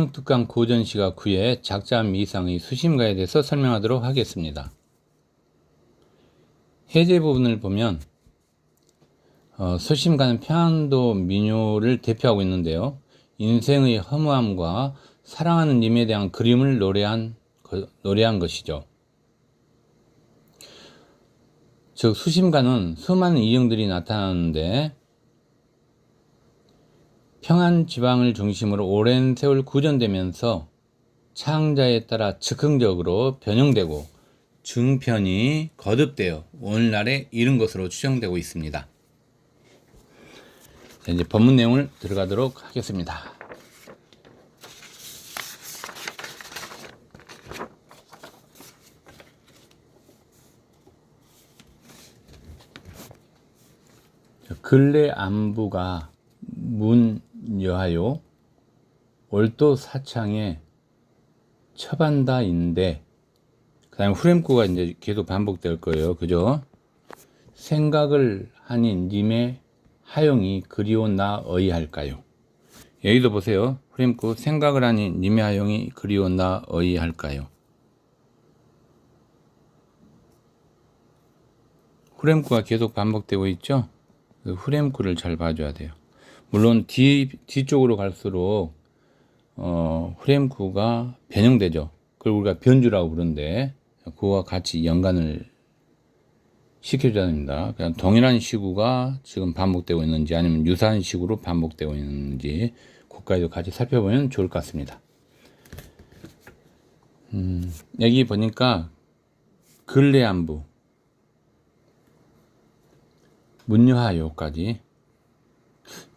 특강 고전시가 9의 작자 미상의 수심가에 대해서 설명하도록 하겠습니다. 해제 부분을 보면 수심가는 평안도 민요를 대표하고 있는데요. 인생의 허무함과 사랑하는 님에 대한 그림을 노래한 것이죠. 즉 수심가는 수많은 이형들이 나타나는데 평안 지방을 중심으로 오랜 세월 구전되면서 창자에 따라 즉흥적으로 변형되고 증편이 거듭되어 오늘날에 이른 것으로 추정되고 있습니다. 자, 이제 본문 내용을 들어가도록 하겠습니다. 근래 안부가 문여하요 올도 사창에 처반다인데, 그 다음에 후렴구가 이제 계속 반복될 거예요. 그죠? 생각을 하니 님의 하용이 그리워 나 어이할까요? 여기도 보세요. 후렴구 생각을 하니 님의 하용이 그리워 나 어이할까요? 후렴구가 계속 반복되고 있죠? 그 후렴구를 잘 봐줘야 돼요. 물론 뒤쪽으로 갈수록 후렴구가 변형되죠. 그걸 우리가 변주라고 부르는데 그거와 같이 연관을 시켜줘야 됩니다. 그냥 동일한 시구가 지금 반복되고 있는지 아니면 유사한 시구로 반복되고 있는지 그것까지도 같이 살펴보면 좋을 것 같습니다. 여기 보니까 근래 안부 문여하요까지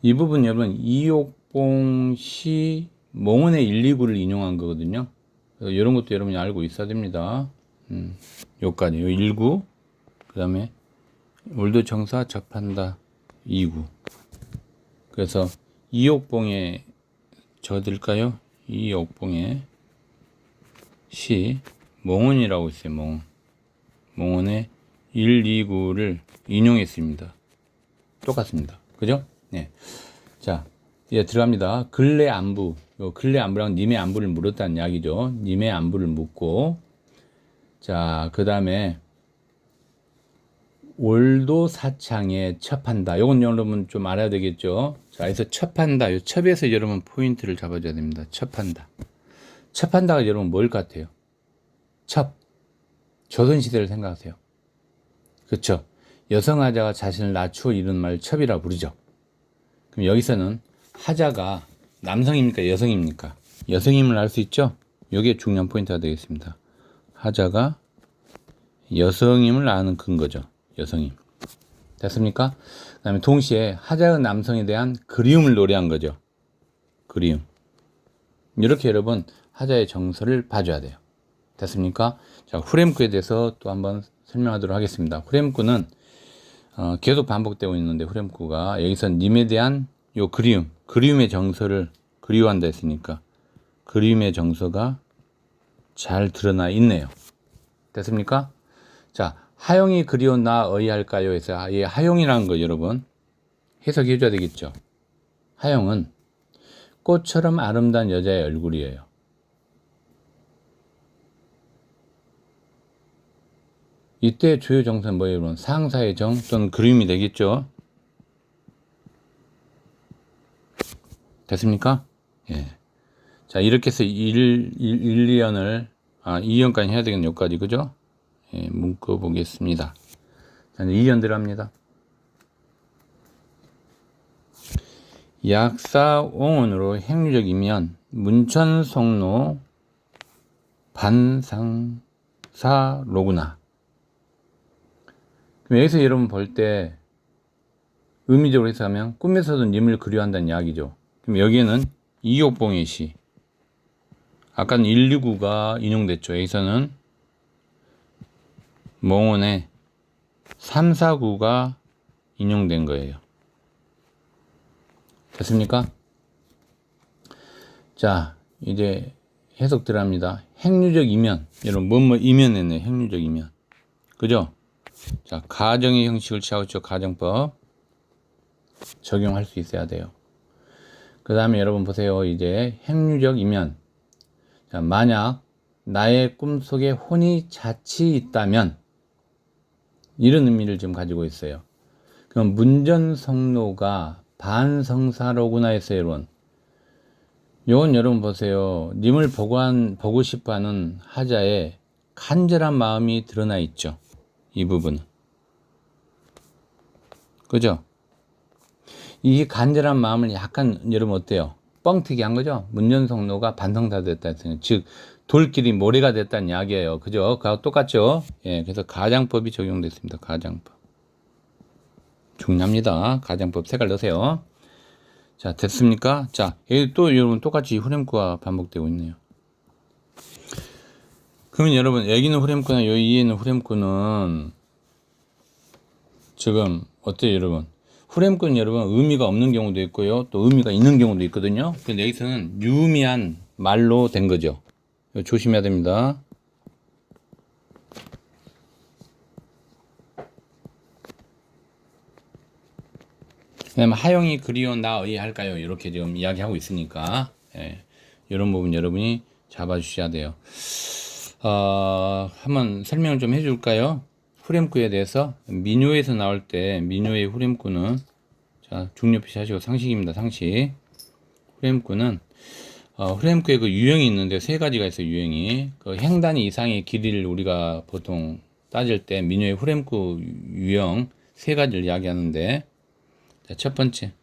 이 부분 여러분 이옥봉 시 몽원의 129를 인용한 거거든요. 이런 것도 여러분이 알고 있어야 됩니다. 요까지 요 19, 그 다음에 올도 정사 접한다 29. 그래서 이옥봉에 적어드릴까요? 이옥봉의 시 몽원이라고 있어요. 몽원의 129를 인용했습니다. 똑같습니다. 그죠? 네. 자, 이제 들어갑니다. 근래 안부. 요 근래 안부랑 님의 안부를 물었다는 이야기죠. 님의 안부를 묻고, 자, 그 다음에 올도 사창에 첩한다. 요건 여러분 좀 알아야 되겠죠. 자, 그래서 첩한다. 요 첩에서 여러분 포인트를 잡아줘야 됩니다. 첩한다. 첩한다가 여러분 뭘 같아요? 첩. 조선시대를 생각하세요. 그렇죠? 여성하자가 자신을 낮추어 이른 말 첩이라 부르죠. 그럼 여기서는 하자가 남성입니까? 여성입니까? 여성임을 알 수 있죠? 이게 중요한 포인트가 되겠습니다. 하자가 여성임을 아는 근거죠. 여성임. 됐습니까? 그 다음에 동시에 하자의 남성에 대한 그리움을 노래한 거죠. 그리움. 이렇게 여러분 하자의 정서를 봐줘야 돼요. 됐습니까? 자, 후렴구에 대해서 또 한번 설명하도록 하겠습니다. 후렴구는 계속 반복되고 있는데 후렴구가 여기서 님에 대한 요 그리움의 정서를 그리워한다 했으니까 그리움의 정서가 잘 드러나 있네요. 됐습니까? 자, 하용이 그리워 나 어이할까요? 해서 이 하용이라는 거 여러분 해석해 줘야 되겠죠. 하용은 꽃처럼 아름다운 여자의 얼굴이에요. 이때 주요 정서는 뭐예요? 여러분? 상사의 정 또는 그림이 되겠죠. 됐습니까? 예. 자, 이렇게 해서 2연을 2연까지 해야 되겠네. 여기까지 그죠? 예, 묶어 보겠습니다. 자, 이제 2연 들어갑니다. 약사옹언으로 행류적이면 문천성로 반상사로구나. 여기서 여러분 볼 때 의미적으로 해석하면 꿈에서도 님을 그리워한다는 이야기죠. 그럼 여기에는 이옥봉의 시, 아까는 129가 인용됐죠. 여기서는 몽원의 349가 인용된 거예요. 됐습니까? 자, 이제 해석 들어갑니다. 행류적 이면, 여러분 뭐뭐 이면했네요. 행류적 이면, 그죠? 자, 가정의 형식을 취하고 있죠. 가정법 적용할 수 있어야 돼요. 그 다음에 여러분 보세요. 이제 행류적 이면. 자, 만약 나의 꿈속에 혼이 자칫 있다면, 이런 의미를 지금 가지고 있어요. 그럼 문전성노가 반성사로구나 했어요, 여러분. 요건 여러분 보세요. 님을 보고 싶어 하는 하자의 간절한 마음이 드러나 있죠. 이 부분은. 그죠? 이 간절한 마음을 약간 여러분 어때요? 뻥튀기 한 거죠? 문전성노가 반성사 됐다 했어요. 즉, 돌길이 모래가 됐다는 이야기예요. 그죠? 그하고 똑같죠? 예, 그래서 가장법이 적용됐습니다. 가장법. 중요합니다. 가장법 색깔 넣으세요. 자, 됐습니까? 자, 여기 또 여러분 똑같이 후렴구가 반복되고 있네요. 그러면 여러분, 여기는 후렴구나 여기 있는 후렴구는 지금 어때요, 여러분? 후렴구는 여러분 의미가 없는 경우도 있고요. 또 의미가 있는 경우도 있거든요. 근데 여기서는 유미한 말로 된 거죠. 이거 조심해야 됩니다. 왜냐면 하영이 그리운 나 의할까요? 이렇게 지금 이야기하고 있으니까 예, 이런 부분 여러분이 잡아주셔야 돼요. 한번 설명을 좀 해줄까요? 후렴구에 대해서 민요에서 나올 때 민요의 후렴구는 자 중요시 하시고 상식입니다. 상식. 후렴구는 후렴구에 그 유형이 있는데 세 가지가 있어요. 유형이 그 행단위 이상의 길이를 우리가 보통 따질 때 민요의 후렴구 유형 세 가지를 이야기하는데 자, 첫 번째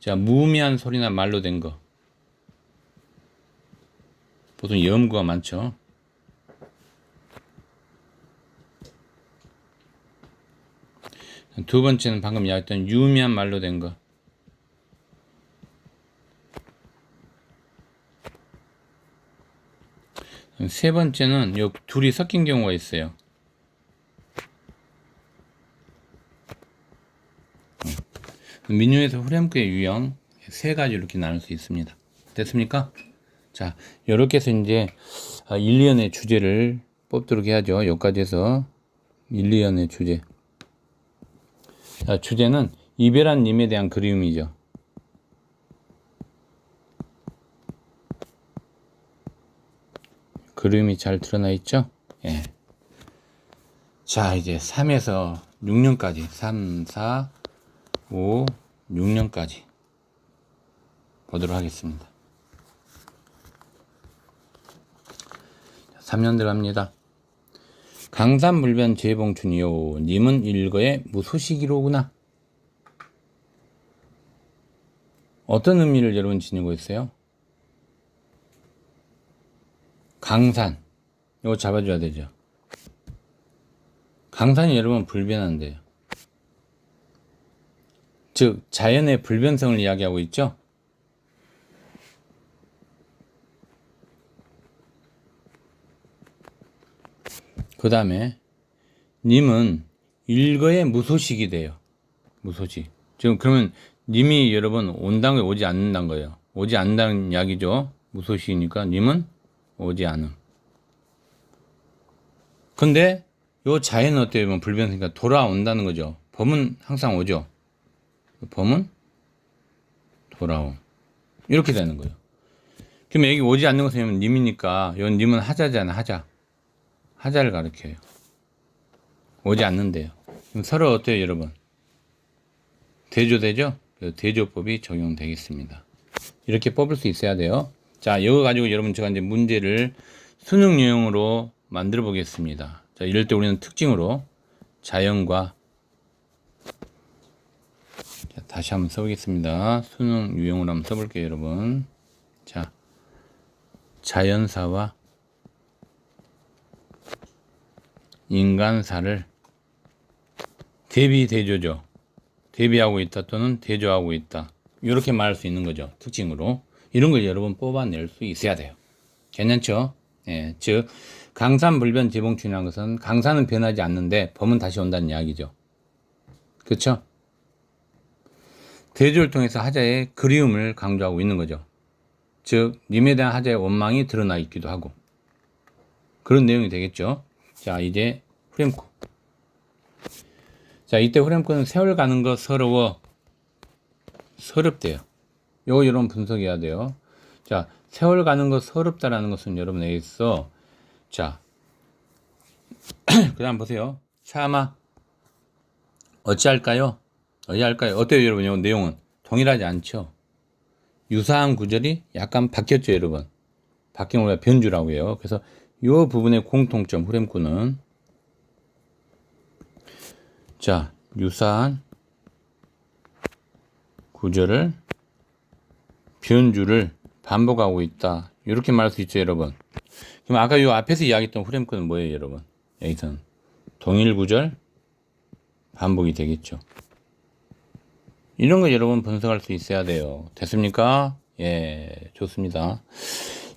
자 무의미한 소리나 말로 된 거 보통 여음구가 많죠. 두 번째는 방금 이야기했던 유의미한 말로 된 거. 세 번째는 요 둘이 섞인 경우가 있어요. 민요에서 후렴구의 유형 세 가지 이렇게 나눌 수 있습니다. 됐습니까? 자, 이렇게 해서 이제 1, 2연의 주제를 뽑도록 해야죠. 여기까지 해서 1, 2연의 주제. 자, 주제는 이별한 님에 대한 그리움이죠. 그림이 잘 드러나 있죠? 예. 자, 이제 3에서 6년까지 3, 4, 5, 6년까지 보도록 하겠습니다. 3년 들어갑니다. 강산불변 재봉춘이요. 님은 일거에 무소식이로구나. 어떤 의미를 여러분 지니고 있어요? 강산. 이거 잡아줘야 되죠. 강산이 여러분 불변한데요. 즉 자연의 불변성을 이야기하고 있죠. 그 다음에 님은 일거에 무소식이 돼요. 무소식. 지금 그러면 님이 여러분 온다는 게 오지 않는다는 거예요. 오지 않는다는 이야기죠. 무소식이니까 님은 오지 않음. 근데 요 자연은 어때요? 불변성이니까 돌아온다는 거죠. 범은 항상 오죠. 범은 돌아옴. 이렇게 되는 거예요. 그러면 여기 오지 않는 것은 님이니까 요 님은 하자잖아. 하자를 가리켜요. 오지 않는데요. 그럼 서로 어때요, 여러분? 대조되죠? 대조법이 적용되겠습니다. 이렇게 뽑을 수 있어야 돼요. 자, 이거 가지고 여러분 제가 이제 문제를 수능 유형으로 만들어 보겠습니다. 자, 이럴 때 우리는 특징으로 자연과 자, 다시 한번 써보겠습니다. 수능 유형으로 한번 써볼게요, 여러분. 자, 자연사와 인간사를 대비대조죠. 대비하고 있다 또는 대조하고 있다. 이렇게 말할 수 있는 거죠. 특징으로. 이런 걸 여러분 뽑아낼 수 있어야 돼요. 괜찮죠? 예, 즉 강산불변 재봉춘이라는 것은 강산은 변하지 않는데 범은 다시 온다는 이야기죠. 그렇죠? 대조를 통해서 하자의 그리움을 강조하고 있는 거죠. 즉 님에 대한 하자의 원망이 드러나 있기도 하고 그런 내용이 되겠죠. 자, 이제 후렴구. 자, 이때 후렴구는 세월 가는 거 서럽대요. 요거 여러분 분석해야 돼요. 자, 세월 가는 거 서럽다라는 것은 여러분 여기서 자, 그다음 보세요. 차마 어찌할까요? 어찌할까요? 어때요, 여러분? 요 내용은 동일하지 않죠? 유사한 구절이 약간 바뀌었죠, 여러분. 바뀐 걸 변주라고 해요. 그래서 이 부분의 공통점 후렴구는 자, 유사한 구절을 변주를 반복하고 있다. 이렇게 말할 수 있죠, 여러분. 그럼 아까 이 앞에서 이야기했던 후렴구는 뭐예요, 여러분? 여기서는 동일 구절 반복이 되겠죠. 이런 거 여러분 분석할 수 있어야 돼요. 됐습니까? 예, 좋습니다.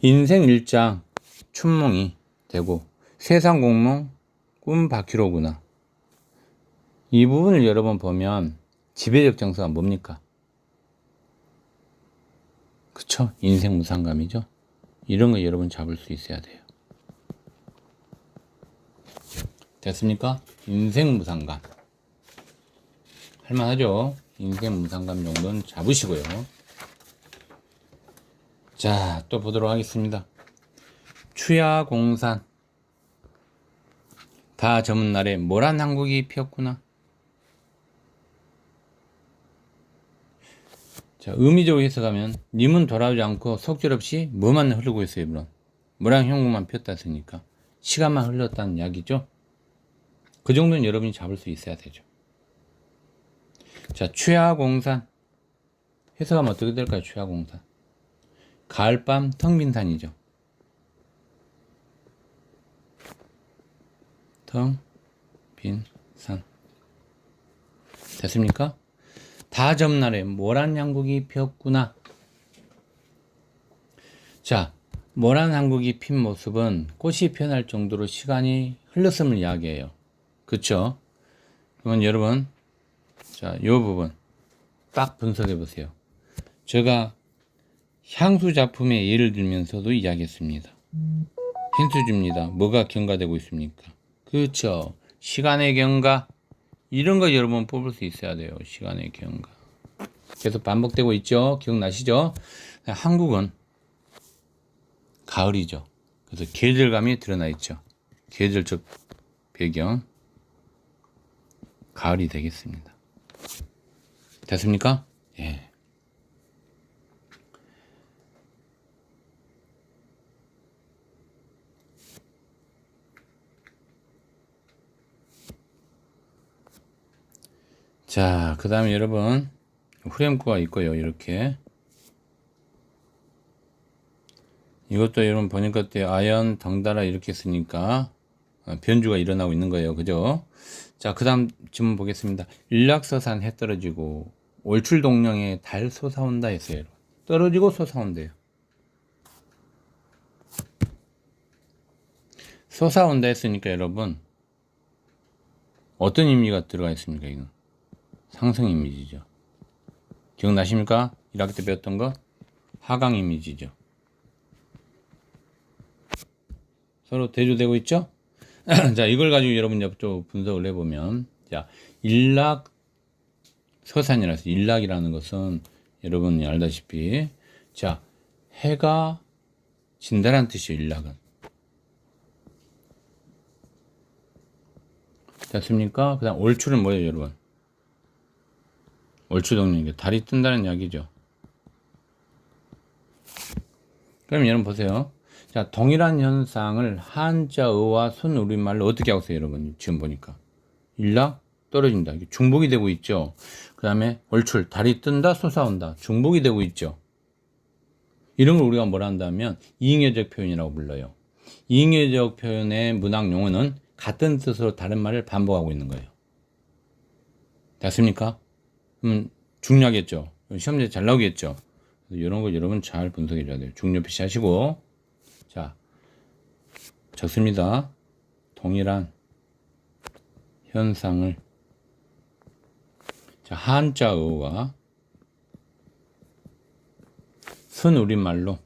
인생 일장 춘몽이 되고 세상 공몽 꿈 바퀴로구나. 이 부분을 여러분 보면 지배적 정서가 뭡니까? 그쵸? 인생 무상감이죠. 이런 거 여러분 잡을 수 있어야 돼요. 됐습니까? 인생 무상감 할만하죠? 인생 무상감 정도는 잡으시고요. 자, 또 보도록 하겠습니다. 추야공산 다 저문 날에 모란 한국이 피었구나. 자, 의미적으로 해석하면 님은 돌아오지 않고 속절없이 뭐만 흐르고 있어요, 물론. 모란 형국만 피었다 했으니까 시간만 흘렀다는 이야기죠. 그 정도는 여러분이 잡을 수 있어야 되죠. 자, 추야공산 해석하면 어떻게 될까요? 추야공산 가을밤 텅 빈 산이죠. 텅 빈 산 됐습니까? 다 점날에 모란 양국이 피었구나. 자, 모란 한국이 핀 모습은 꽃이 피어날 정도로 시간이 흘렀음을 이야기해요. 그쵸? 그러면 여러분, 자, 요 부분 딱 분석해 보세요. 제가 향수 작품의 예를 들면서도 이야기했습니다. 힌트 줍니다. 뭐가 경과되고 있습니까? 그렇죠. 시간의 경과. 이런 거 여러분 뽑을 수 있어야 돼요. 시간의 경과. 계속 반복되고 있죠. 기억나시죠? 한국은 가을이죠. 그래서 계절감이 드러나 있죠. 계절적 배경 가을이 되겠습니다. 됐습니까? 예. 자, 그 다음에 여러분 후렴구가 있고요. 이렇게 이것도 여러분 보니까 때 아연 덩달아 이렇게 쓰니까 변주가 일어나고 있는 거예요. 그죠? 자, 그 다음 질문 보겠습니다. 일락서산 해 떨어지고 올출동령에 달 솟아온다 했어요. 떨어지고 솟아온대요. 솟아온다 했으니까 여러분 어떤 의미가 들어가 있습니까? 이건 상승 이미지죠. 기억나십니까? 1학기 때 배웠던 거 하강 이미지죠. 서로 대조되고 있죠? 자, 이걸 가지고 여러분 좀 분석을 해보면 자, 일락 서산이라서 일락이라는 것은 여러분이 알다시피 자, 해가 진다라는 뜻이에요. 일락은 됐습니까? 그 다음 올출은 뭐예요, 여러분? 올출동령이 달이 뜬다는 이야기죠. 그럼 여러분 보세요. 자, 동일한 현상을 한자어와 순우리말로 어떻게 하고있어요, 여러분? 지금 보니까 일락 떨어진다. 중복이 되고 있죠. 그 다음에 올출 달이 뜬다 솟아온다 중복이 되고 있죠. 이런 걸 우리가 뭐라 한다면 이잉여적 표현이라고 불러요. 이잉여적 표현의 문학 용어는 같은 뜻으로 다른 말을 반복하고 있는 거예요. 됐습니까? 중요하겠죠. 시험지에 잘 나오겠죠. 이런 거 여러분 잘 분석해 줘야 돼요. 중요 표시하시고 자, 적습니다. 동일한 현상을 자, 한자어와 순우리말로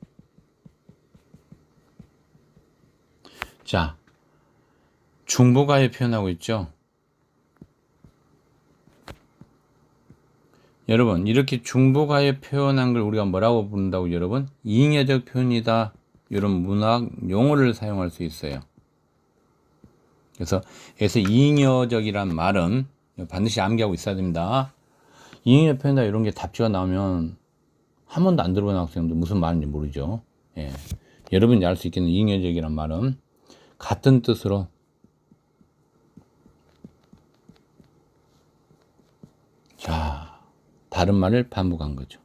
자, 중복하여 표현하고 있죠. 여러분 이렇게 중복하여 표현한 걸 우리가 뭐라고 부른다고 여러분? 이잉여적 표현이다. 이런 문학 용어를 사용할 수 있어요. 그래서 이잉여적이란 말은 반드시 암기하고 있어야 됩니다. 이잉여적 표현이다 이런 게 답지가 나오면 한 번도 안 들어본 학생도 무슨 말인지 모르죠. 예. 여러분이 알 수 있겠는 이잉여적이란 말은 같은 뜻으로 자 다른 말을 반복한 거죠.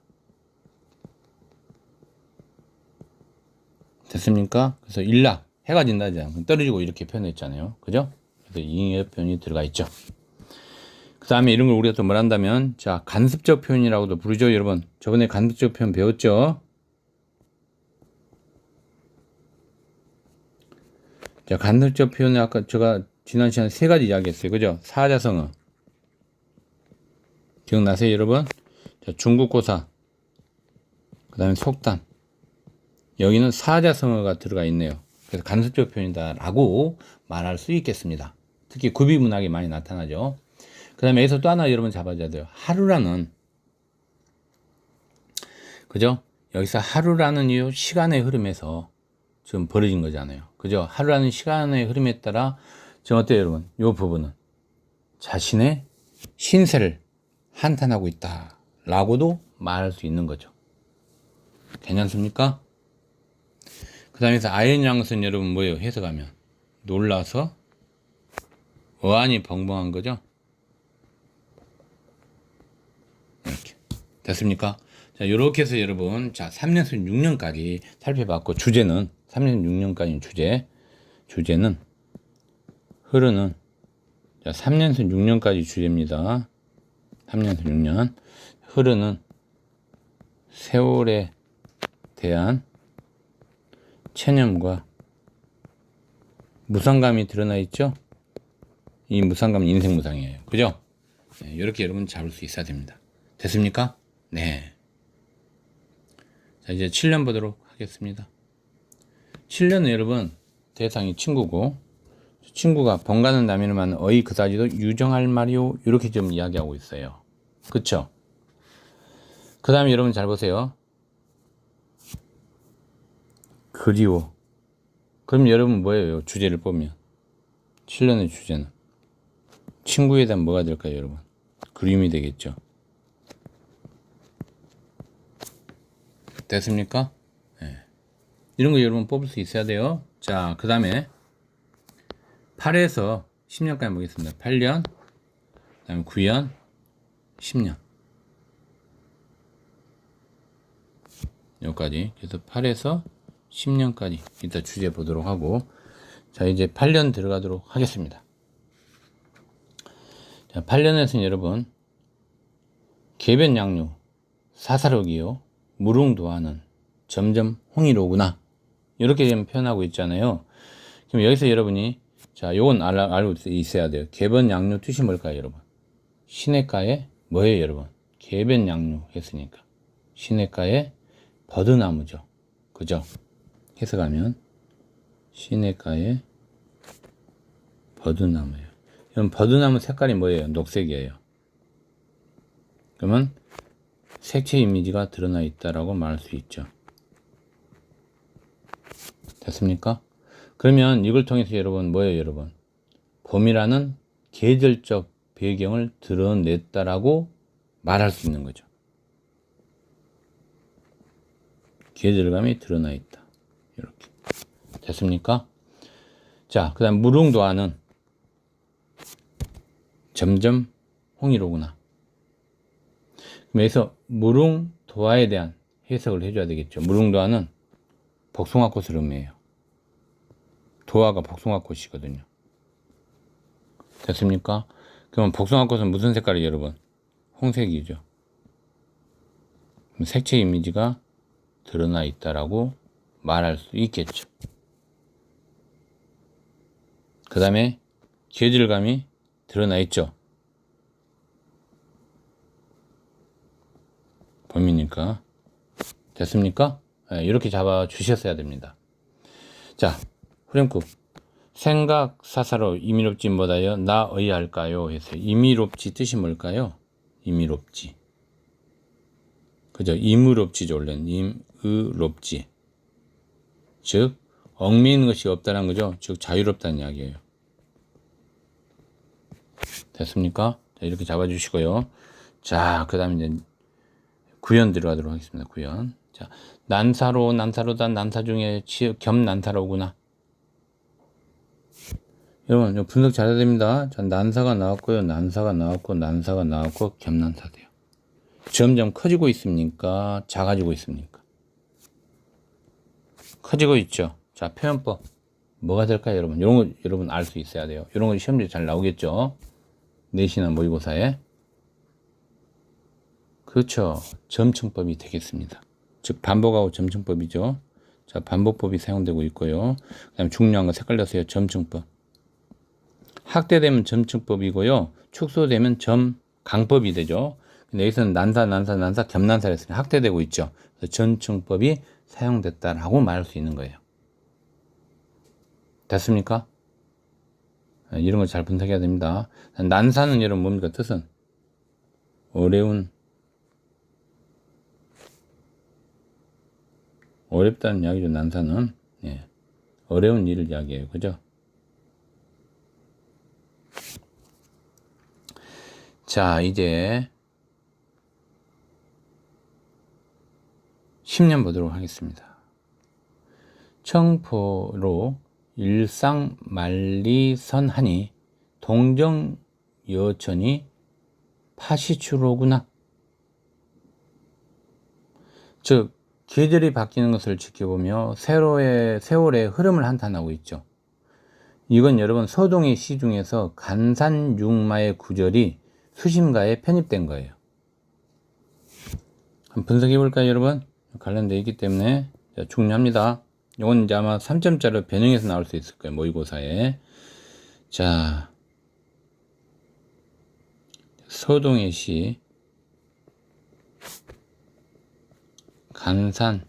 됐습니까? 그래서 일락 해가 진다잖아요. 떨어지고 이렇게 표현했잖아요. 그죠? 그래서 이잉여적 표현이 들어가 있죠. 그 다음에 이런 걸 우리가 또 뭘 한다면 자 간습적 표현이라고도 부르죠. 여러분 저번에 간습적 표현 배웠죠. 자 간습적 표현은 아까 제가 지난 시간에 3가지 이야기했어요. 그죠? 사자성어 기억나세요 여러분? 자 중국고사 그 다음에 속담 여기는 사자성어가 들어가 있네요. 그래서 간습적 표현이다 라고 말할 수 있겠습니다. 특히 구비문학이 많이 나타나죠. 그 다음에 여기서 또 하나 여러분 잡아줘야 돼요. 하루라는 그죠? 여기서 하루라는 이 시간의 흐름에서 지금 벌어진 거잖아요. 그죠? 하루라는 시간의 흐름에 따라 지금 어때요 여러분? 이 부분은 자신의 신세를 한탄하고 있다 라고도 말할 수 있는 거죠. 괜찮습니까? 그 다음에서 아연양선 여러분 뭐예요? 해석하면 놀라서 어안이 벙벙한 거죠. 이렇게 됐습니까? 자 이렇게 해서 여러분 자 3년에서 6년까지 살펴봤고 주제는 3년 6년까지 주제는 흐르는 자 3년에서 6년까지 주제입니다. 3년에서 6년 흐르는 세월에 대한 체념과 무상감이 드러나 있죠. 이 무상감은 인생 무상이에요. 그죠? 네, 이렇게 여러분 잡을 수 있어야 됩니다. 됐습니까? 네. 자 이제 7년 보도록 하겠습니다. 7년은 여러분 대상이 친구고 친구가 번가는 남이를 만난 어이 그다지도 유정할 말이요 이렇게 좀 이야기하고 있어요. 그쵸? 그 다음에 여러분 잘 보세요. 그리워. 그럼 여러분 뭐예요? 주제를 보면 7년의 주제는 친구에 대한 뭐가 될까요 여러분? 그리움이 되겠죠. 됐습니까? 네. 이런 거 여러분 뽑을 수 있어야 돼요. 자, 그 다음에 8에서 10년까지 보겠습니다. 8년, 그 다음에 9년, 10년. 여기까지. 그래서 8에서 10년까지 이따 주제 보도록 하고 자, 이제 8년 들어가도록 하겠습니다. 자, 8년에서는 여러분 개변양류, 사사록이요. 무릉도하는 점점 홍이로구나 이렇게 지금 표현하고 있잖아요. 그럼 여기서 여러분이 자 요건 알고 있어야 돼요. 개변양류 뜻이 뭘까요 여러분? 시냇가에 뭐예요 여러분? 개변양류 했으니까 시냇가에 버드나무죠. 그죠? 해석하면 시냇가에 버드나무예요. 그럼 버드나무 색깔이 뭐예요? 녹색이에요. 그러면 색채 이미지가 드러나 있다라고 말할 수 있죠. 됐습니까? 그러면 이걸 통해서 여러분 뭐예요 여러분? 봄이라는 계절적 배경을 드러냈다라고 말할 수 있는 거죠. 계절감이 드러나 있다. 이렇게 됐습니까? 자, 그 다음 무릉도하는 점점 홍이로구나. 그럼 여기서 무릉도화에 대한 해석을 해줘야 되겠죠. 무릉도화는 복숭아꽃을 의미해요. 도화가 복숭아꽃이거든요. 됐습니까? 그럼 복숭아꽃은 무슨 색깔이에요 여러분? 홍색이죠. 그럼 색채 이미지가 드러나 있다라고 말할 수 있겠죠. 그 다음에 계절감이 드러나 있죠. 봄이니까. 됐습니까? 네, 이렇게 잡아 주셨어야 됩니다. 자, 후렴구. 생각 사사로 이미롭지 못하여 나 어이할까요? 해서 이미롭지 뜻이 뭘까요? 이미롭지. 그죠? 임의롭지죠, 원래는. 임의롭지. 즉, 얽매이는 것이 없다는 거죠. 즉, 자유롭다는 이야기예요. 됐습니까? 자, 이렇게 잡아주시고요. 자, 그 다음에 이제 구연 들어가도록 하겠습니다. 구연. 자, 난사로다, 난사 중에 겸난사로구나. 여러분, 분석 잘해야 됩니다. 자, 난사가 나왔고요. 난사가 나왔고, 난사가 나왔고, 겸난사 돼요. 점점 커지고 있습니까? 작아지고 있습니까? 커지고 있죠. 자, 표현법. 뭐가 될까요, 여러분? 이런 거 여러분 알 수 있어야 돼요. 이런 거 시험지에 잘 나오겠죠? 내신이나 모의고사에. 그렇죠. 점층법이 되겠습니다. 즉, 반복하고 점층법이죠. 자, 반복법이 사용되고 있고요. 그 다음에 중요한 거 색깔렸어요. 점층법. 학대되면 점층법이고요. 축소되면 점강법이 되죠. 근데 여기서는 난사, 겸난사를 했으니 학대되고 있죠. 그래서 점층법이 사용됐다라고 말할 수 있는 거예요. 됐습니까? 이런 걸 잘 분석해야 됩니다. 난사는 여러분 뭡니까? 뜻은 어렵다는 이야기죠. 난사는 어려운 일을 이야기해요. 그죠? 자, 이제 10년 보도록 하겠습니다. 청포로 일상만리선하니 동정여천이 파시추로구나. 즉, 계절이 바뀌는 것을 지켜보며 세월의 흐름을 한탄하고 있죠. 이건 여러분 서동의 시 중에서 간산육마의 구절이 수심가에 편입된 거예요. 한번 분석해 볼까요, 여러분? 관련되어 있기 때문에 중요합니다. 이건 이제 아마 3점짜리 변형해서 나올 수 있을 거예요, 모의고사에. 자, 서동의 시 간산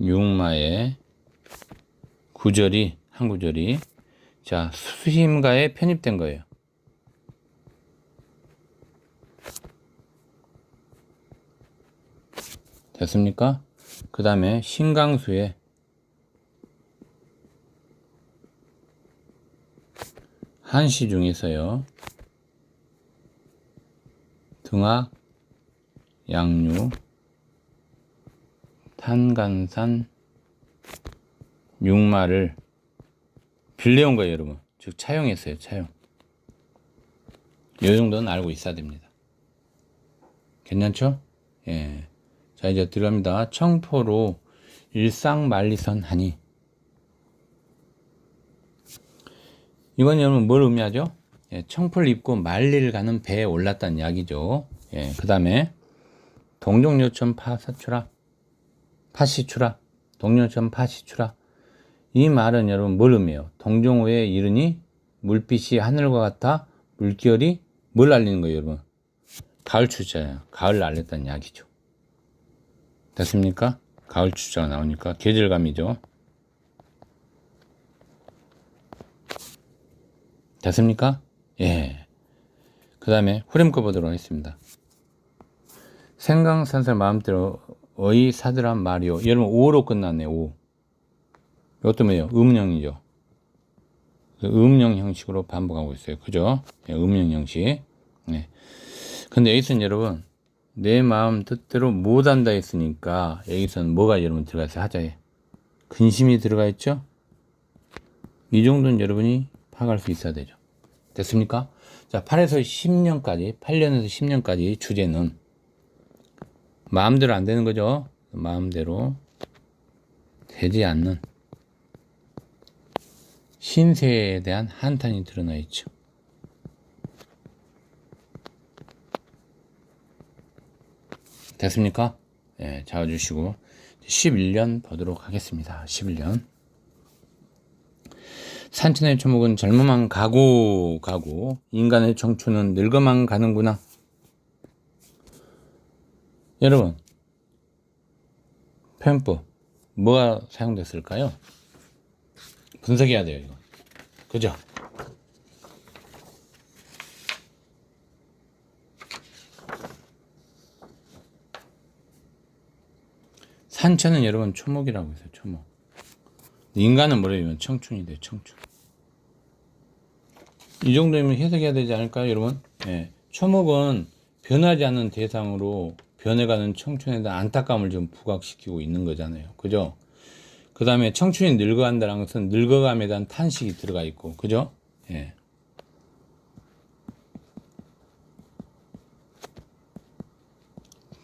육마의 구절이 한 구절이 자 수심가에 편입된 거예요. 됐습니까? 그 다음에 신강수의 한시 중에서요 등악 양류 탄간산 육마를 빌려온 거예요, 여러분. 즉 차용했어요. 차용. 이 정도는 알고 있어야 됩니다. 괜찮죠? 예. 자, 이제 들어갑니다. 청포로 일상만리선 하니. 이건 여러분 뭘 의미하죠? 예, 청포를 입고 만리를 가는 배에 올랐다는 이야기죠. 예, 그 다음에 동정요천 파시추라. 동정요천 파시추라. 이 말은 여러분 뭘 의미해요? 동정호에 이르니 물빛이 하늘과 같아 물결이 뭘 알리는 거예요, 여러분? 가을 추자예요. 가을 알렸다는 이야기죠. 됐습니까? 가을 추자가 나오니까 계절감이죠. 됐습니까? 예. 그 다음에 후렴구 보도록 하겠습니다. 생강산설 마음대로 어이 사들한 말이요. 여러분 5로 끝났네요. 5. 이것도 뭐예요? 음령이죠. 음령 형식으로 반복하고 있어요. 그죠? 네, 음령 형식. 네. 근데 여기서는 여러분 내 마음 뜻대로 못한다 했으니까 여기서는 뭐가 여러분 들어가 있어요? 하자에 근심이 들어가 있죠? 이 정도는 여러분이 파악할 수 있어야 되죠. 됐습니까? 자, 8에서 10년까지 8년에서 10년까지 주제는 마음대로 안 되는 거죠. 마음대로 되지 않는 신세에 대한 한탄이 드러나 있죠. 됐습니까? 네, 잡아주시고 11년 보도록 하겠습니다. 11년. 산천의 초목은 젊어만 가고 인간의 청춘은 늙어만 가는구나. 여러분 표현법 뭐가 사용됐을까요? 분석해야 돼요, 이거. 그죠? 산천은 여러분 초목이라고 해서 초목. 인간은 뭐래요? 청춘이 돼요. 청춘. 이 정도면 해석해야 되지 않을까요, 여러분? 예. 초목은 변하지 않는 대상으로 변해가는 청춘에 대한 안타까움을 좀 부각시키고 있는 거잖아요. 그죠? 그 다음에 청춘이 늙어간다는 것은 늙어감에 대한 탄식이 들어가 있고, 그죠? 예.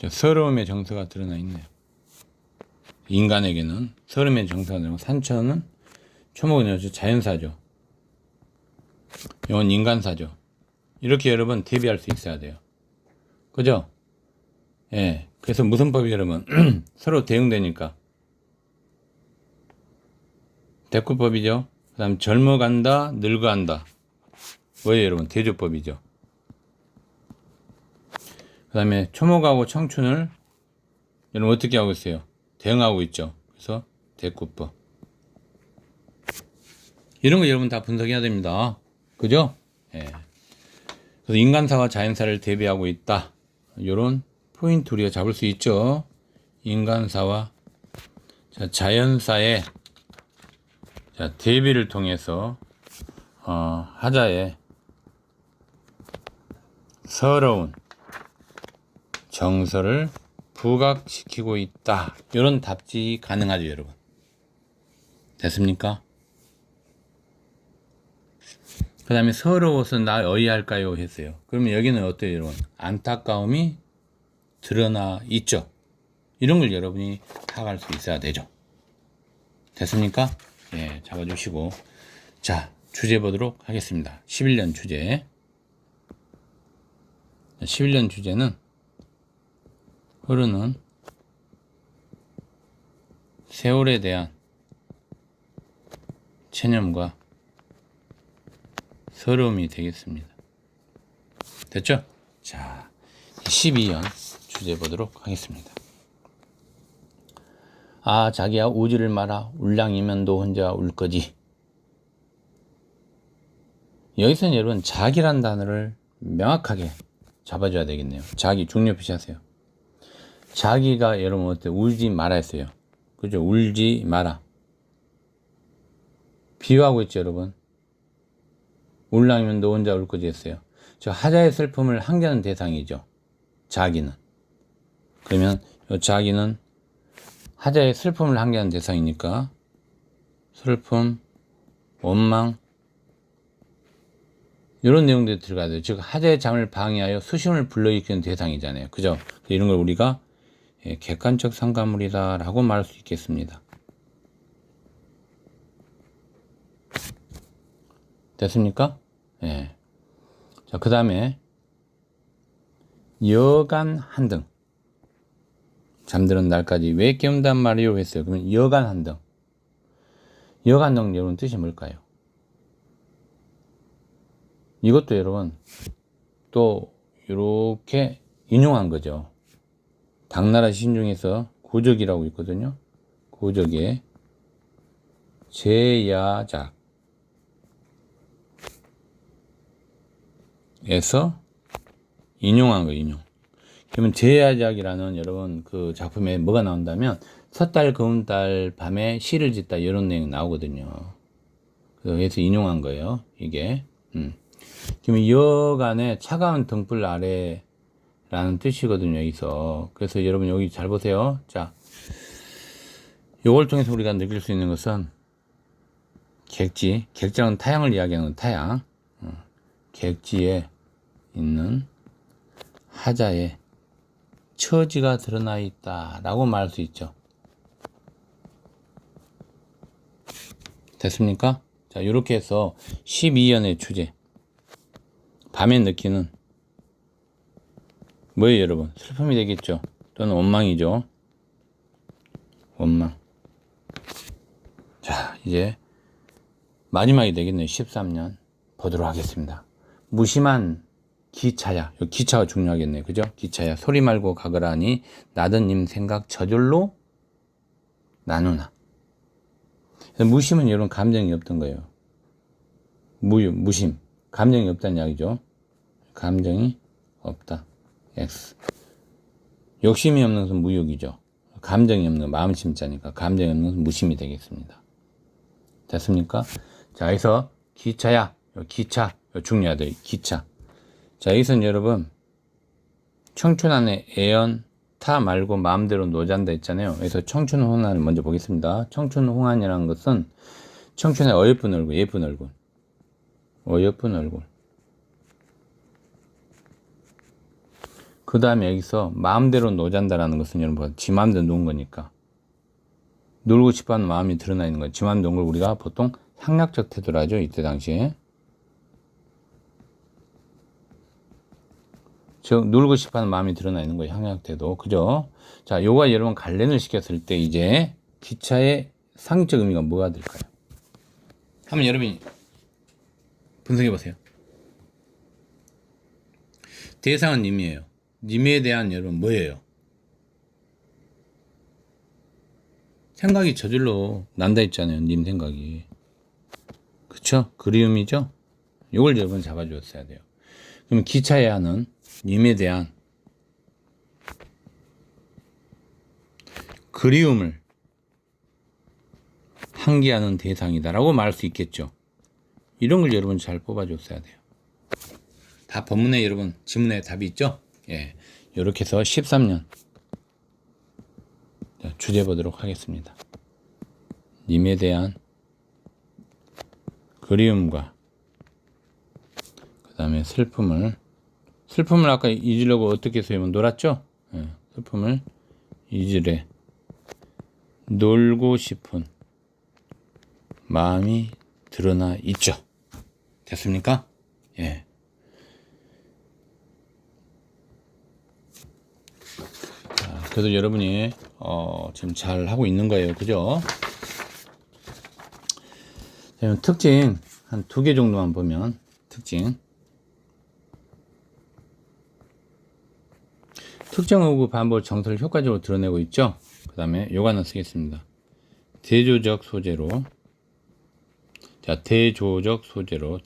서러움의 정서가 드러나 있네요. 인간에게는 서름의 정사는 산천은 초목은 자연사죠. 이건 인간사죠. 이렇게 여러분 대비할 수 있어야 돼요. 그죠? 예. 그래서 무슨 법이 여러분 서로 대응되니까 대꾸법이죠. 그 다음 젊어간다 늙어간다 뭐예요 여러분? 대조법이죠. 그 다음에 초목하고 청춘을 여러분 어떻게 하고 있어요? 대응하고 있죠. 그래서 대꾸법. 이런 거 여러분 다 분석해야 됩니다. 그죠? 예. 그래서 인간사와 자연사를 대비하고 있다. 이런 포인트 우리가 잡을 수 있죠. 인간사와 자연사의 대비를 통해서 하자의 서러운 정서를 부각시키고 있다. 이런 답지 가능하죠, 여러분. 됐습니까? 그 다음에 서러워서 나 어이할까요? 했어요. 그러면 여기는 어때요, 여러분? 안타까움이 드러나 있죠. 이런 걸 여러분이 파악할 수 있어야 되죠. 됐습니까? 예, 잡아주시고. 자, 주제 보도록 하겠습니다. 11년 주제. 11년 주제는 흐르는 세월에 대한 체념과 서러움이 되겠습니다. 됐죠? 자, 12연 주제 보도록 하겠습니다. 아, 자기야 우지를 마라. 울량이면 너 혼자 울 거지. 여기서는 여러분 자기란 단어를 명확하게 잡아줘야 되겠네요. 자기 중요 표시하세요. 자기가 여러분 어때? 울지 마라 했어요. 그죠? 울지 마라. 비유하고 있죠, 여러분. 울랑이면 너 혼자 울 거지 했어요. 저 하자의 슬픔을 함께하는 대상이죠. 자기는. 그러면 이 자기는 하자의 슬픔을 함께하는 대상이니까 슬픔, 원망 이런 내용들이 들어가야 돼요. 즉 하자의 잠을 방해하여 수심을 불러일으키는 대상이잖아요. 그죠? 이런 걸 우리가 객관적 상가물이다 라고 말할 수 있겠습니다. 됐습니까? 예. 자, 그 다음에 여간 한등. 잠드는 날까지 왜 깨운단 말이요 했어요. 그러면 여간 한등. 여간 한등 여러분 뜻이 뭘까요? 이것도 여러분 또 이렇게 인용한 거죠. 당나라 시인 중에서 고적이라고 있거든요. 고적의 제야작 에서 인용한 거예요, 인용. 그러면 제야작이라는 여러분 그 작품에 뭐가 나온다면 섣달 검달 밤에 시를 짓다 이런 내용이 나오거든요. 그래서 인용한 거예요, 이게. 그러면 여간의 차가운 등불 아래라는 뜻이거든요, 여기서. 그래서 여러분 여기 잘 보세요. 자, 요걸 통해서 우리가 느낄 수 있는 것은 객지, 객장은 타양을 이야기하는 타양. 객지에 있는 하자의 처지가 드러나 있다라고 말할 수 있죠. 됐습니까? 자, 이렇게 해서 12연의 주제 밤에 느끼는 뭐예요, 여러분? 슬픔이 되겠죠. 또는 원망이죠. 원망. 자, 이제 마지막이 되겠네요. 13년 보도록 하겠습니다. 무심한 기차야. 기차가 중요하겠네요. 그죠? 기차야. 소리 말고 가거라니 나던 님 생각 저절로 나누나. 무심은 여러분 감정이 없던 거예요. 무심. 감정이 없다는 이야기죠. 감정이 없다. X. 욕심이 없는 것은 무욕이죠. 감정이 없는 거, 마음 심자니까 감정이 없는 것은 무심이 되겠습니다. 됐습니까? 자, 여기서 기차야. 기차. 중요하다. 기차. 자, 여기서는 여러분, 청춘 안에 애연, 타 말고 마음대로 노잔다 했잖아요. 그래서 청춘 홍안을 먼저 보겠습니다. 청춘 홍안이라는 것은 청춘의 어여쁜 얼굴, 예쁜 얼굴. 어여쁜 얼굴. 그 다음에 여기서 마음대로 노잔다라는 것은 여러분, 지 마음대로 노는 거니까. 놀고 싶어 하는 마음이 드러나 있는 거예요. 지 마음대로 노는 걸 우리가 보통 향락적 태도라 하죠. 이때 당시에. 즉, 놀고 싶어 하는 마음이 드러나 있는 거예요. 향락 태도. 그죠? 자, 요가 여러분 관련을 시켰을 때 이제 기차의 상징적 의미가 뭐가 될까요? 한번 여러분이 분석해 보세요. 대상은 님이에요. 님에 대한 여러분 뭐예요? 생각이 저절로 난다 했잖아요. 님 생각이. 그쵸? 그리움이죠? 요걸 여러분 잡아주었어야 돼요. 그럼 기차에 하는 님에 대한 그리움을 항기하는 대상이다라고 말할 수 있겠죠. 이런 걸 여러분 잘 뽑아줬어야 돼요. 다 본문에 여러분 지문에 답이 있죠? 예, 이렇게 해서 13년 주제 보도록 하겠습니다. 님에 대한 그리움과 그 다음에 슬픔을 아까 잊으려고 어떻게 써면 놀았죠? 예, 슬픔을 잊으래 놀고 싶은 마음이 드러나 있죠. 됐습니까? 예. 자, 그래도 여러분이 지금 잘 하고 있는 거예요. 그죠? 특징 한 2개 정도만 보면 특징 특정어구 반복 정서를 효과적으로 드러내고 있죠. 그 다음에 요거 하나 쓰겠습니다. 대조적 소재로 자 대조적 소재로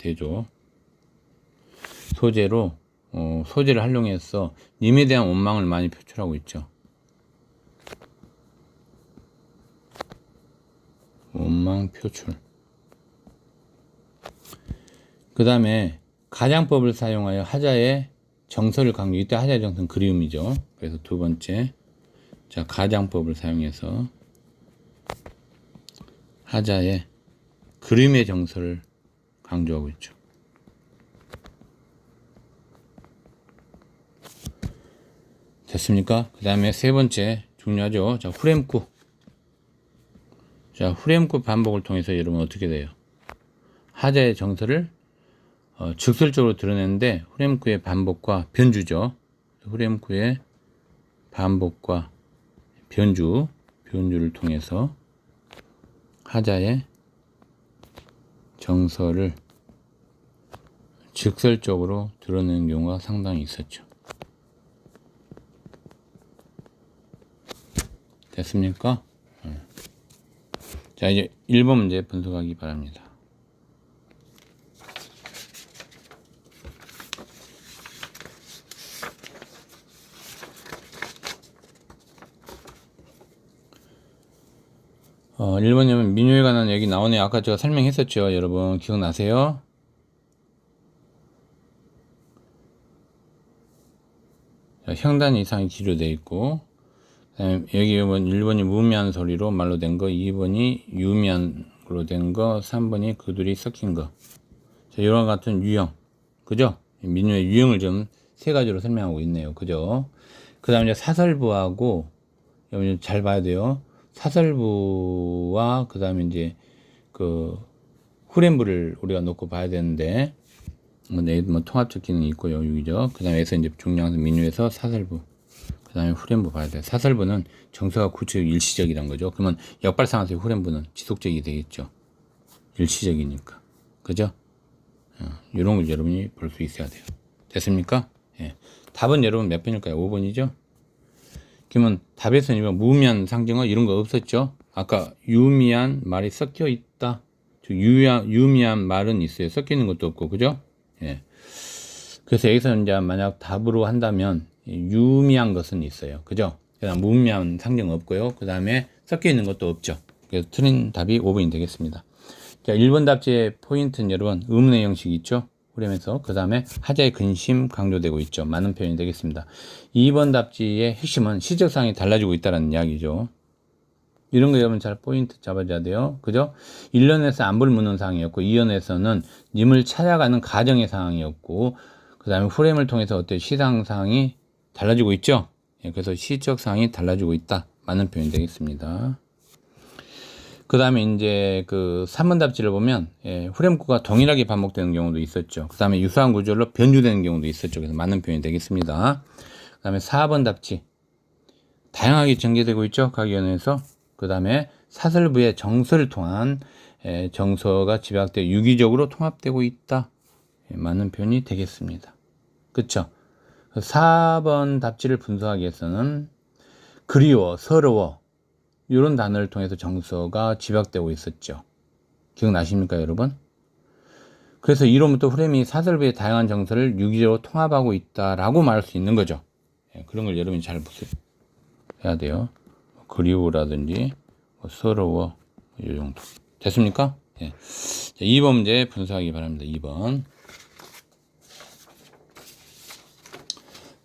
소재를 활용해서 님에 대한 원망을 많이 표출하고 있죠. 원망 표출. 그 다음에 가장법을 사용하여 하자의 정서를 강조. 이때 하자의 정서는 그리움이죠. 그래서 2번째 자 가장법을 사용해서 하자의 그림의 정서를 강조하고 있죠. 됐습니까? 그 다음에 3번째 중요하죠. 자 후렴구. 자 후렴구 반복을 통해서 여러분 어떻게 돼요? 하자의 정서를 직설적으로 드러내는데 후렴구의 반복과 변주죠. 후렴구의 반복과 변주를 통해서 하자의 정서를 직설적으로 드러내는 경우가 상당히 있었죠. 됐습니까? 자 이제 1번 문제 분석하기 바랍니다. 일본이면 민요에 관한 얘기 나오네요. 아까 제가 설명했었죠. 여러분 기억나세요? 자, 형단 이상이 기료되어 있고 여기 1번이 무미한 소리로 말로 된 거, 2번이 유미한으로 된 거, 3번이 그 둘이 섞인 거. 자, 이와 같은 유형. 그죠? 민요의 유형을 좀 3가지로 설명하고 있네요. 그죠? 그 다음에 사설부하고 여러분 잘 봐야 돼요. 사설부와 그 다음에 이제 그 후렴부를 우리가 놓고 봐야 되는데 뭐 통합적 기능이 있고요. 여기죠. 그 다음에서 이제 중요한 민요에서 사설부, 그 다음에 후렴부 봐야 돼요. 사설부는 정서가 구체적 일시적이란 거죠. 그러면 역발상에서 후렴부는 지속적이 되겠죠. 일시적이니까. 그죠? 이런 걸 여러분이 볼 수 있어야 돼요. 됐습니까? 예. 답은 여러분 몇 번일까요? 5번이죠? 그러면 답에서는 무미한 상징어 이런 거 없었죠? 아까 유미한 말이 섞여 있다. 유미한 말은 있어요. 섞여 있는 것도 없고, 그죠? 예. 그래서 여기서 이제 만약 답으로 한다면 유미한 것은 있어요. 그죠? 그다음 무의미한 상징 없고요. 그 다음에 섞여 있는 것도 없죠. 그래서 틀린 답이 5번이 되겠습니다. 자, 1번 답지의 포인트는 여러분 의문의 형식이 있죠. 후렴에서 그 다음에 하자의 근심 강조되고 있죠. 맞는 표현이 되겠습니다. 2번 답지의 핵심은 시적상이 달라지고 있다는 이야기죠. 이런 거 여러분 잘 포인트 잡아줘야 돼요. 그죠? 1년에서 안부를 묻는 상황이었고 2년에서는 님을 찾아가는 가정의 상황이었고 그 다음에 후렴을 통해서 어때 시상 상황이 달라지고 있죠. 예, 그래서 시적 상황이 달라지고 있다. 맞는 표현이 되겠습니다. 그 다음에 이제 그 3번 답지를 보면 후렴구가 동일하게 반복되는 경우도 있었죠. 그 다음에 유사한 구절로 변주되는 경우도 있었죠. 그래서 맞는 표현이 되겠습니다. 그 다음에 4번 답지 다양하게 전개되고 있죠. 각 연에서. 그 다음에 사설부의 정서를 통한 정서가 집약되어 유기적으로 통합되고 있다. 맞는 표현이 되겠습니다. 그쵸? 4번 답지를 분석하기 위해서는 그리워, 서러워 이런 단어를 통해서 정서가 집약되고 있었죠. 기억나십니까 여러분? 그래서 이로부터 후렴이 사설부의 다양한 정서를 유기적으로 통합하고 있다라고 말할 수 있는 거죠. 그런 걸 여러분이 잘 해야 돼요. 그리워라든지 서러워 이 정도 됐습니까? 예. 2번 문제 분석하기 바랍니다. 2번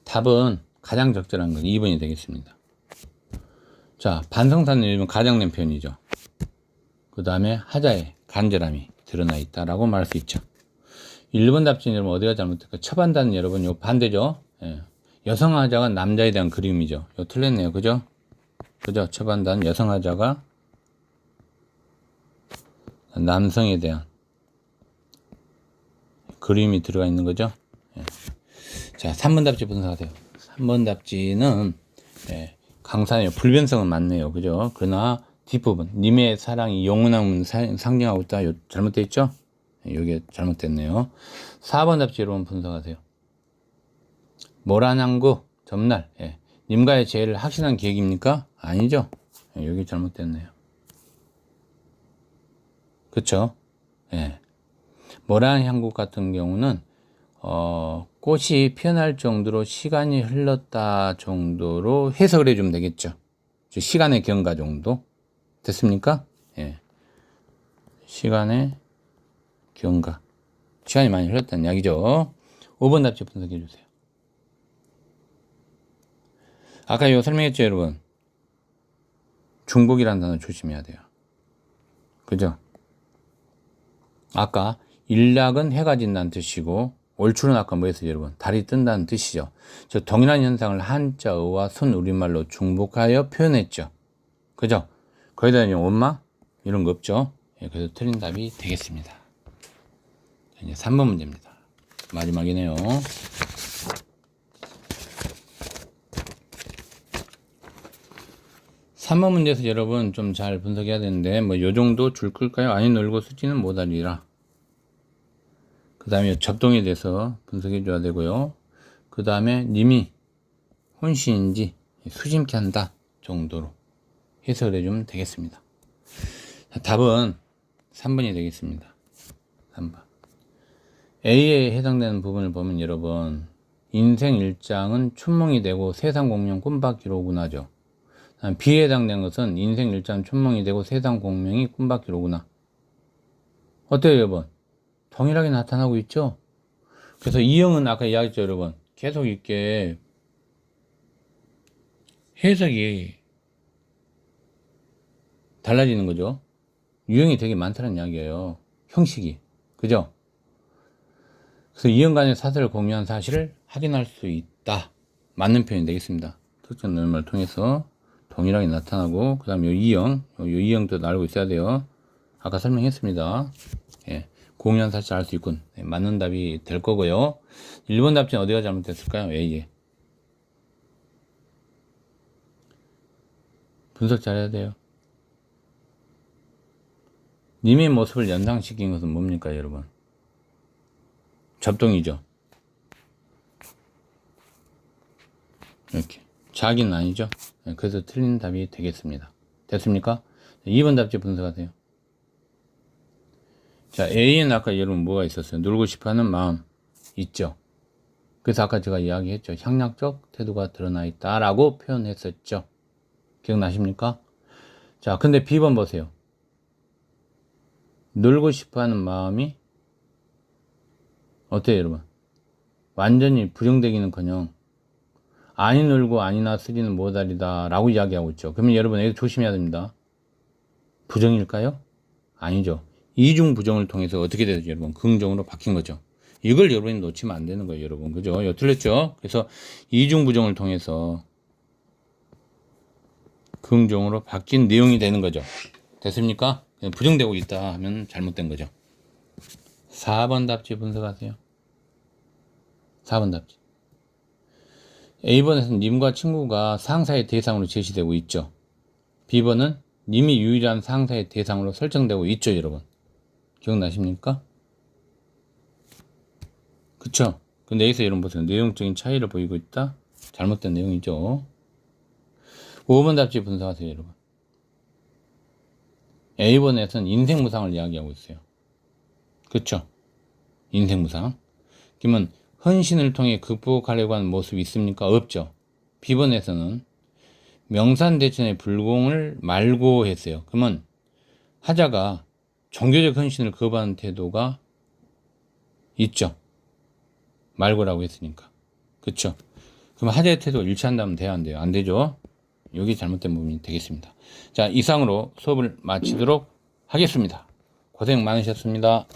답은 가장 적절한 건 2번이 되겠습니다. 자, 반성사는 요즘 가장된 표현이죠. 그 다음에 하자에 간절함이 드러나 있다라고 말할 수 있죠. 1번 답지는 여러분 어디가 잘못될까? 처반다는 여러분 요 반대죠. 예. 여성 하자가 남자에 대한 그림이죠. 요 틀렸네요. 그죠? 그죠? 처반다는 여성 하자가 남성에 대한 그림이 들어가 있는 거죠. 예. 자, 3번 답지 분석하세요. 3번 답지는 강사예요. 불변성은 맞네요. 그죠? 그러나 뒷부분 님의 사랑이 영원함을 상징하고 있다. 잘못되어 있죠? 이게 잘못됐네요. 4번 답지 여러분 분석하세요. 모란항구 전날 님과의 재회를 확신한 계획입니까? 아니죠? 여기 잘못됐네요. 그쵸? 모란 향국 같은 경우는 꽃이 피어날 정도로 시간이 흘렀다 정도로 해석을 해주면 되겠죠. 시간의 경과 정도 됐습니까? 시간의 경과 시간이 많이 흘렀다는 이야기죠. 5번 답지 분석해 주세요. 아까 이거 설명했죠 여러분. 중복이라는 단어 조심해야 돼요. 그죠? 아까 일락은 해가 진다는 뜻이고 올출은 아까 뭐였어요 여러분? 달이 뜬다는 뜻이죠. 저 동일한 현상을 한자어와 순우리말로 중복하여 표현했죠. 그죠? 거기다 엄마 이런 거 없죠. 그래서 틀린 답이 되겠습니다. 이제 3번 문제입니다. 마지막이네요. 삼 번 문제에서 여러분 좀 잘 분석해야 되는데 요 정도 줄 끌까요? 아니 놀고 쓰지는 못하리라. 그 다음에 접동에 대해서 분석해 줘야 되고요. 그 다음에 님이 혼신인지 수심케 한다 정도로 해석을 해주면 되겠습니다. 답은 3번이 되겠습니다. 3번. A에 해당되는 부분을 보면 여러분 인생 일장은 춘몽이 되고 세상 공명 꿈밖이로구나죠. B에 해당되는 것은 인생 일장은 춘몽이 되고 세상 공명이 꿈밖이로구나. 어때요 여러분? 동일하게 나타나고 있죠? 그래서 이형은 아까 이야기했죠 여러분. 계속 이렇게 해석이 달라지는 거죠. 유형이 되게 많다는 이야기예요. 형식이. 그죠? 그래서 이형 간의 사설을 공유한 사실을 확인할 수 있다. 맞는 표현이 되겠습니다. 특정 논문을 통해서 동일하게 나타나고 그 다음에 요 이형도 알고 있어야 돼요. 아까 설명했습니다. 공유한 사실 알 수 있군. 맞는 답이 될 거고요. 1번 답지는 어디가 잘못됐을까요? A에. 분석 잘해야 돼요. 님의 모습을 연상시킨 것은 뭡니까 여러분? 접동이죠. 이렇게 자기는 아니죠. 그래서 틀린 답이 되겠습니다. 됐습니까? 2번 답지 분석하세요. 자, A는 아까 여러분 뭐가 있었어요? 놀고 싶어하는 마음 있죠. 그래서 아까 제가 이야기했죠. 향락적 태도가 드러나 있다라고 표현했었죠. 기억나십니까? 자, 근데 B번 보세요. 놀고 싶어하는 마음이 어때요, 여러분? 완전히 부정되기는커녕 아니 놀고 아니나 쓰리는 모다리다 라고 이야기하고 있죠. 그러면 여러분 여기 조심해야 됩니다. 부정일까요? 아니죠. 이중 부정을 통해서 어떻게 되죠, 여러분? 긍정으로 바뀐 거죠. 이걸 여러분이 놓치면 안 되는 거예요, 여러분. 그죠? 이거 틀렸죠? 그래서 이중 부정을 통해서 긍정으로 바뀐 내용이 되는 거죠. 됐습니까? 부정되고 있다 하면 잘못된 거죠. 4번 답지 분석하세요. 4번 답지. A번에서는 님과 친구가 상사의 대상으로 제시되고 있죠. B번은 님이 유일한 상사의 대상으로 설정되고 있죠, 여러분. 기억나십니까? 그쵸? 근데 여기서 여러분 보세요. 내용적인 차이를 보이고 있다? 잘못된 내용이죠. 5번 답지 분석하세요, 여러분. A번에서는 인생무상을 이야기하고 있어요. 그쵸? 인생무상. 그러면 헌신을 통해 극복하려고 하는 모습이 있습니까? 없죠. B번에서는 명산대천의 불공을 말고 했어요. 그러면 하자가 종교적 헌신을 거부하는 태도가 있죠. 말고라고 했으니까. 그쵸? 그럼 하자의 태도가 일치한다면 돼야 안 돼요? 안 되죠? 여기 잘못된 부분이 되겠습니다. 자, 이상으로 수업을 마치도록 하겠습니다. 고생 많으셨습니다.